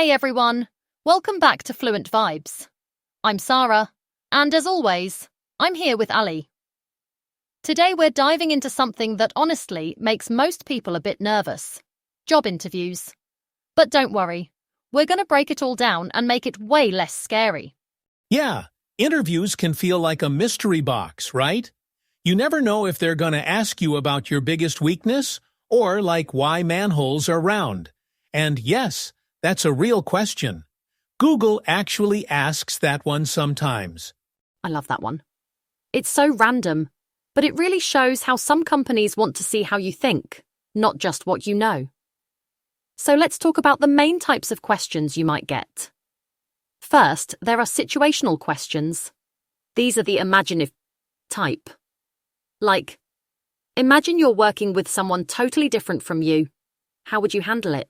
Hey everyone, welcome back to Fluent Vibes. I'm Sara, and as always, I'm here with Ali. Today we're diving into something that honestly makes most people a bit nervous: job interviews. But don't worry, we're going to break it all down and make it way less scary. Yeah, interviews can feel like a mystery box, right? You never know if they're going to ask you about your biggest weakness or like why manholes are round. And yes, that's a real question. Google actually asks that one sometimes. I love that one. It's so random, but it really shows how some companies want to see how you think, not just what you know. So let's talk about the main types of questions you might get. First, there are situational questions. These are the imaginative type. Like, imagine you're working with someone totally different from you. How would you handle it?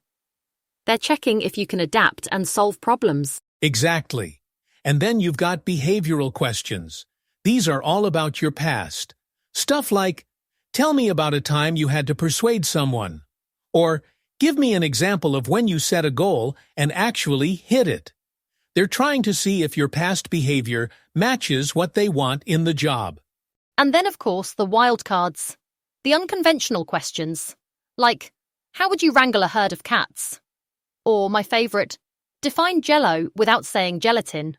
They're checking if you can adapt and solve problems. Exactly. And then you've got behavioral questions. These are all about your past. Stuff like, tell me about a time you had to persuade someone. Or, give me an example of when you set a goal and actually hit it. They're trying to see if your past behavior matches what they want in the job. And then, of course, the wild cards. The unconventional questions. Like, how would you wrangle a herd of cats? Or, my favourite, define Jell-O without saying gelatin.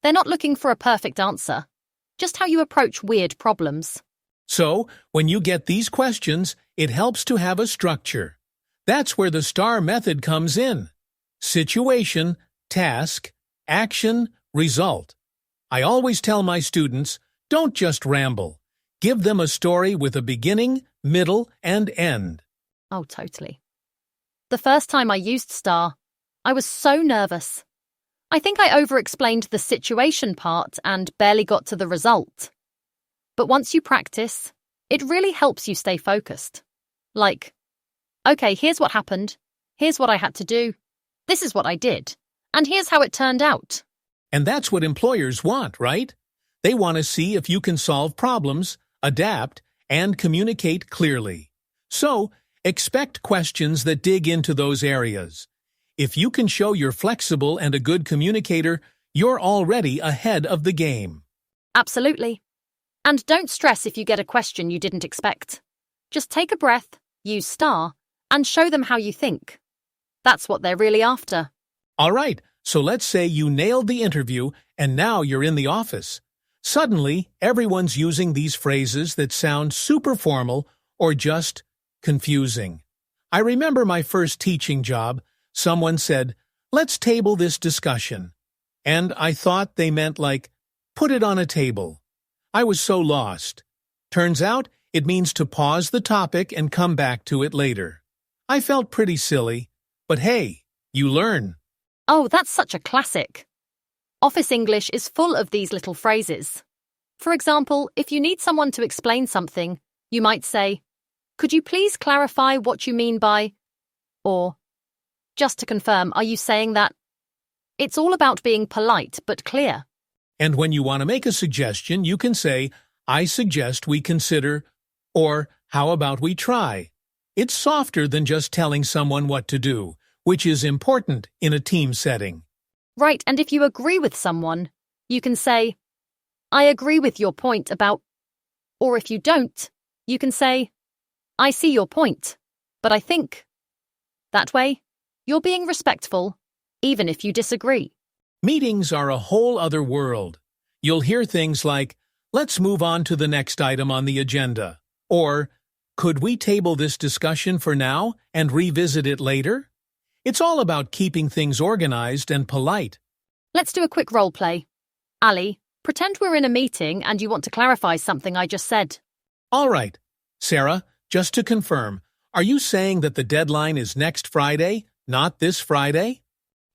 They're not looking for a perfect answer, just how you approach weird problems. So, when you get these questions, it helps to have a structure. That's where the STAR method comes in. Situation, task, action, result. I always tell my students, don't just ramble. Give them a story with a beginning, middle, and end. Oh, totally. The first time I used STAR, I was so nervous. I think I over-explained the situation part and barely got to the result. But once you practice, it really helps you stay focused. Like, okay, here's what happened, here's what I had to do, this is what I did, and here's how it turned out. And that's what employers want, right? They want to see if you can solve problems, adapt, and communicate clearly. So, expect questions that dig into those areas. If you can show you're flexible and a good communicator, you're already ahead of the game. Absolutely. And don't stress if you get a question you didn't expect. Just take a breath, use STAR, and show them how you think. That's what they're really after. All right, so let's say you nailed the interview and now you're in the office. Suddenly, everyone's using these phrases that sound super formal or just confusing. I remember my first teaching job. Someone said, let's table this discussion. And I thought they meant like, put it on a table. I was so lost. Turns out, it means to pause the topic and come back to it later. I felt pretty silly, but hey, you learn. Oh, that's such a classic. Office English is full of these little phrases. For example, if you need someone to explain something, you might say, could you please clarify what you mean by, or, just to confirm, are you saying that? It's all about being polite but clear. And when you want to make a suggestion, you can say, I suggest we consider, or how about we try? It's softer than just telling someone what to do, which is important in a team setting. Right, and if you agree with someone, you can say, I agree with your point about, or if you don't, you can say, I see your point, but I think. That way, you're being respectful, even if you disagree. Meetings are a whole other world. You'll hear things like, let's move on to the next item on the agenda, or, could we table this discussion for now and revisit it later? It's all about keeping things organized and polite. Let's do a quick role play. Ali, pretend we're in a meeting and you want to clarify something I just said. All right. Sara, just to confirm, are you saying that the deadline is next Friday, not this Friday?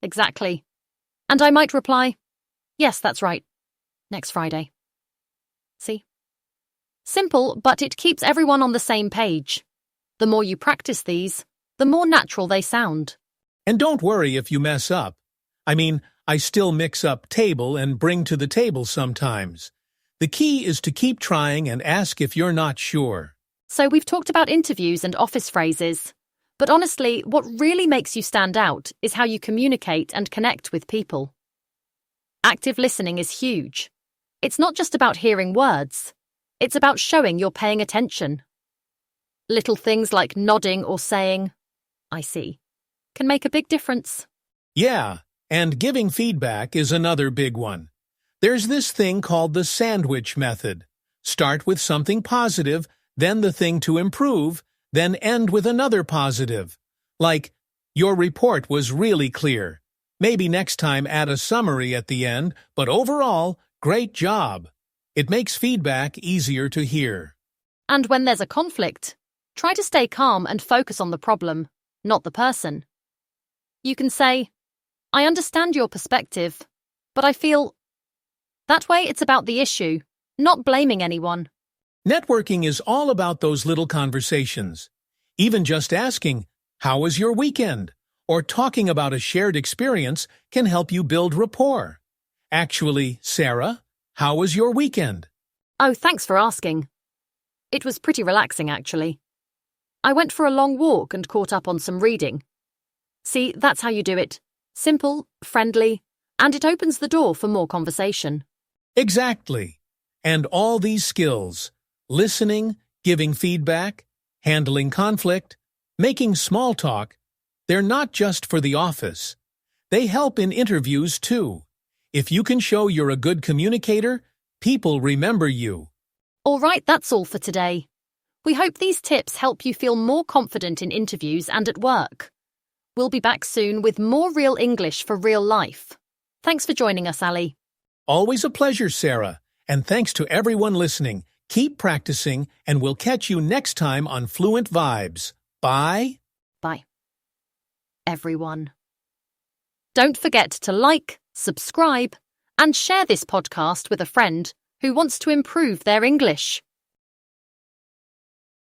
Exactly. And I might reply, yes, that's right. Next Friday. See? Simple, but it keeps everyone on the same page. The more you practice these, the more natural they sound. And don't worry if you mess up. I mean, I still mix up table and bring to the table sometimes. The key is to keep trying and ask if you're not sure. So we've talked about interviews and office phrases. But honestly, what really makes you stand out is how you communicate and connect with people. Active listening is huge. It's not just about hearing words. It's about showing you're paying attention. Little things like nodding or saying, "I see," can make a big difference. Yeah, and giving feedback is another big one. There's this thing called the sandwich method. Start with something positive, then the thing to improve, then end with another positive. Like, "Your report was really clear. Maybe next time add a summary at the end, but overall, great job." It makes feedback easier to hear. And when there's a conflict, try to stay calm and focus on the problem, not the person. You can say, "I understand your perspective, but I feel..." That way it's about the issue, not blaming anyone. Networking is all about those little conversations. Even just asking, "How was your weekend?" or talking about a shared experience can help you build rapport. Actually, Sarah, how was your weekend? Oh, thanks for asking. It was pretty relaxing, actually. I went for a long walk and caught up on some reading. See, that's how you do it. Simple, friendly, and it opens the door for more conversation. Exactly. And all these skills, listening, giving feedback, handling conflict, making small talk, they're not just for the office. They help in interviews too. If you can show you're a good communicator, people remember you. All right, that's all for today. We hope these tips help you feel more confident in interviews and at work. We'll be back soon with more real English for real life. Thanks for joining us, Ali. Always a pleasure, Sarah. And thanks to everyone listening. Keep practicing, and we'll catch you next time on Fluent Vibes. Bye. Bye, everyone. Don't forget to like, subscribe, and share this podcast with a friend who wants to improve their English.